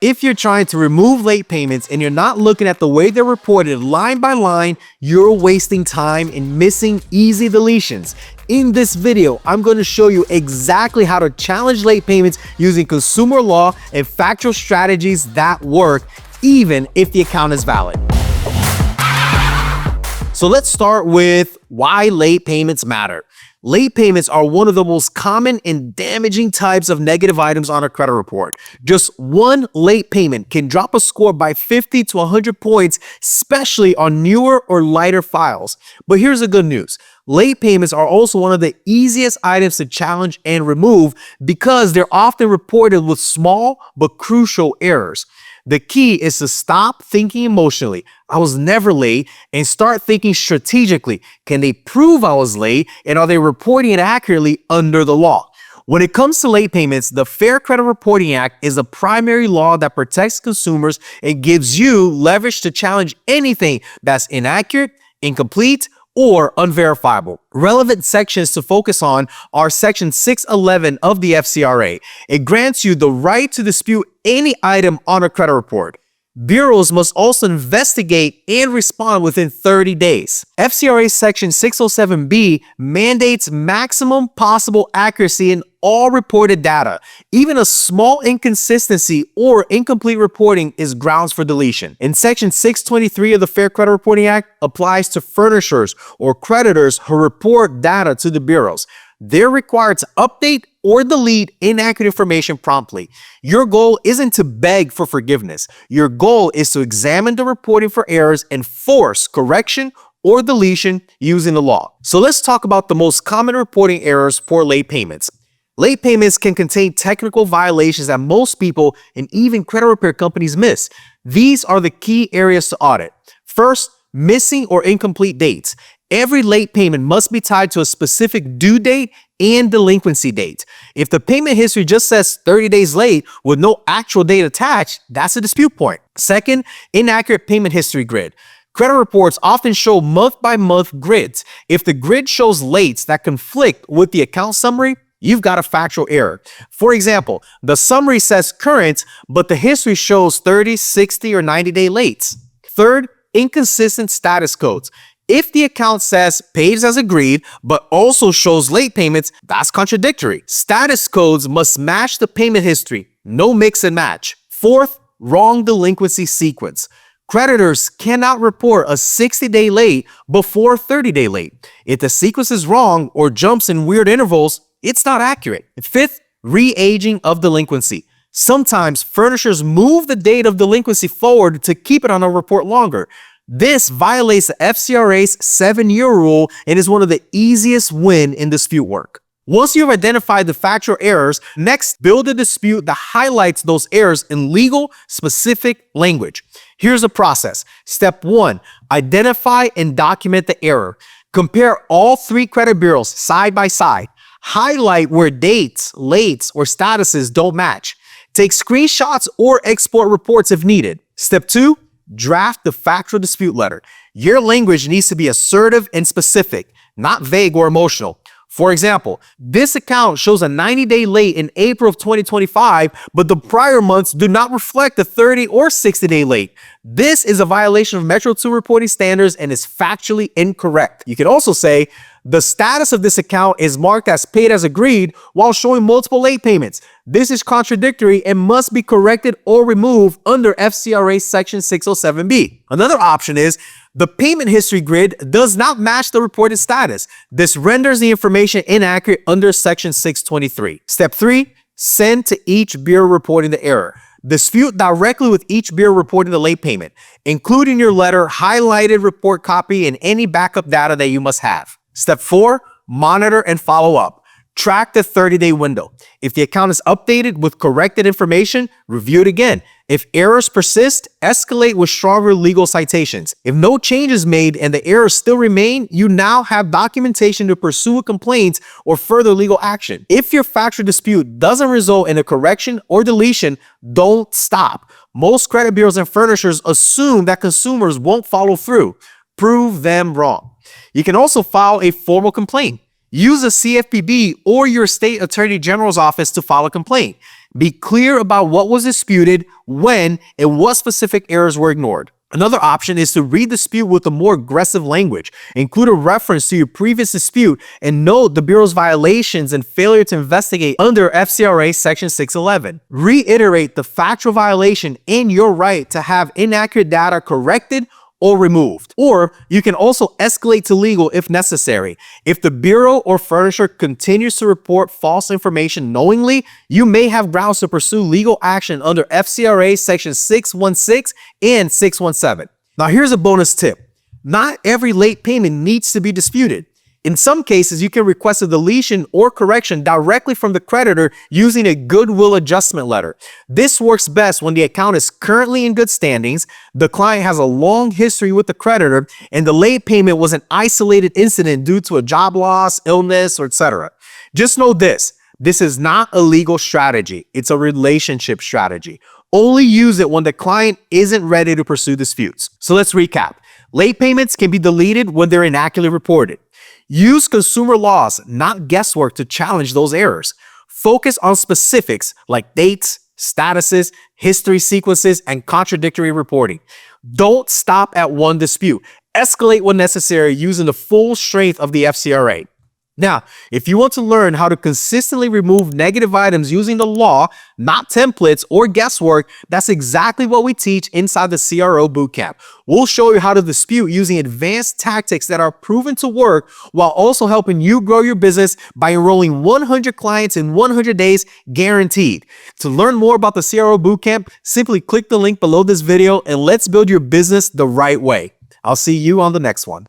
If you're trying to remove late payments and you're not looking at the way they're reported line by line, you're wasting time and missing easy deletions. In this video, I'm going to show you exactly how to challenge late payments using consumer law and factual strategies that work, even if the account is valid. So let's start with why late payments matter. Late payments are one of the most common and damaging types of negative items on a credit report. Just one late payment can drop a score by 50 to 100 points, especially on newer or lighter files. But here's the good news. Late payments are also one of the easiest items to challenge and remove because they're often reported with small but crucial errors. The key is to stop thinking emotionally, I was never late, and start thinking strategically. Can they prove I was late, and are they reporting it accurately under the law? When it comes to late payments, the Fair Credit Reporting Act is the primary law that protects consumers and gives you leverage to challenge anything that's inaccurate, incomplete, or unverifiable. Relevant sections to focus on are Section 611 of the FCRA. It grants you the right to dispute any item on a credit report. Bureaus must also investigate and respond within 30 days. FCRA Section 607B mandates maximum possible accuracy in all reported data. Even a small inconsistency or incomplete reporting is grounds for deletion. And Section 623 of the Fair Credit Reporting Act applies to furnishers or creditors who report data to the bureaus. They're required to update or delete inaccurate information promptly. Your goal isn't to beg for forgiveness. Your goal is to examine the reporting for errors and force correction or deletion using the law. So let's talk about the most common reporting errors for late payments. Late payments can contain technical violations that most people and even credit repair companies miss. These are the key areas to audit. First, missing or incomplete dates. Every late payment must be tied to a specific due date and delinquency date. If the payment history just says 30 days late with no actual date attached, that's a dispute point. Second, inaccurate payment history grid. Credit reports often show month-by-month grids. If the grid shows lates that conflict with the account summary, you've got a factual error. For example, the summary says current, but the history shows 30, 60, or 90-day lates. Third, inconsistent status codes. If the account says paid as agreed, but also shows late payments, that's contradictory. Status codes must match the payment history, no mix and match. Fourth, wrong delinquency sequence. Creditors cannot report a 60-day late before 30-day late. If the sequence is wrong or jumps in weird intervals, it's not accurate. Fifth, re-aging of delinquency. Sometimes furnishers move the date of delinquency forward to keep it on a report longer. This violates the FCRA's 7-year rule and is one of the easiest win in dispute work. Once you've identified the factual errors, next build a dispute that highlights those errors in legal specific language. Here's the process. Step 1, identify and document the error. Compare all 3 credit bureaus side by side. Highlight where dates, lates, or statuses don't match. Take screenshots or export reports if needed. Step 2, draft the factual dispute letter. Your language needs to be assertive and specific, not vague or emotional. For example, this account shows a 90-day late in April of 2025, but the prior months do not reflect the 30 or 60-day late. This is a violation of Metro 2 reporting standards and is factually incorrect. You can also say, the status of this account is marked as paid as agreed while showing multiple late payments. This is contradictory and must be corrected or removed under FCRA Section 607B. Another option is the payment history grid does not match the reported status. This renders the information inaccurate under Section 623. Step 3, send to each bureau reporting the error. Dispute directly with each bureau reporting the late payment. Include in your letter highlighted report copy and any backup data that you must have. Step 4, monitor and follow up. Track the 30-day window. If the account is updated with corrected information, review it again. If errors persist, escalate with stronger legal citations. If no change is made and the errors still remain, you now have documentation to pursue a complaint or further legal action. If your factual dispute doesn't result in a correction or deletion, don't stop. Most credit bureaus and furnishers assume that consumers won't follow through. Prove them wrong. You can also file a formal complaint. Use a CFPB or your state attorney general's office to file a complaint. Be clear about what was disputed, when, and what specific errors were ignored. Another option is to read the dispute with a more aggressive language. Include a reference to your previous dispute and note the Bureau's violations and failure to investigate under FCRA Section 611. Reiterate the factual violation and your right to have inaccurate data corrected or removed. Or you can also escalate to legal if necessary. If the Bureau or furnisher continues to report false information knowingly, you may have grounds to pursue legal action under FCRA Section 616 and 617. Now here's a bonus tip. Not every late payment needs to be disputed. In some cases, you can request a deletion or correction directly from the creditor using a Goodwill adjustment letter. This works best when the account is currently in good standings, the client has a long history with the creditor, and the late payment was an isolated incident due to a job loss, illness, or etc. Just know this is not a legal strategy. It's a relationship strategy. Only use it when the client isn't ready to pursue disputes. So let's recap. Late payments can be deleted when they're inaccurately reported. Use consumer laws, not guesswork, to challenge those errors. Focus on specifics like dates, statuses, history sequences, and contradictory reporting. Don't stop at one dispute. Escalate when necessary using the full strength of the FCRA. Now, if you want to learn how to consistently remove negative items using the law, not templates or guesswork, that's exactly what we teach inside the CRO bootcamp. We'll show you how to dispute using advanced tactics that are proven to work while also helping you grow your business by enrolling 100 clients in 100 days guaranteed. To learn more about the CRO bootcamp, simply click the link below this video and let's build your business the right way. I'll see you on the next one.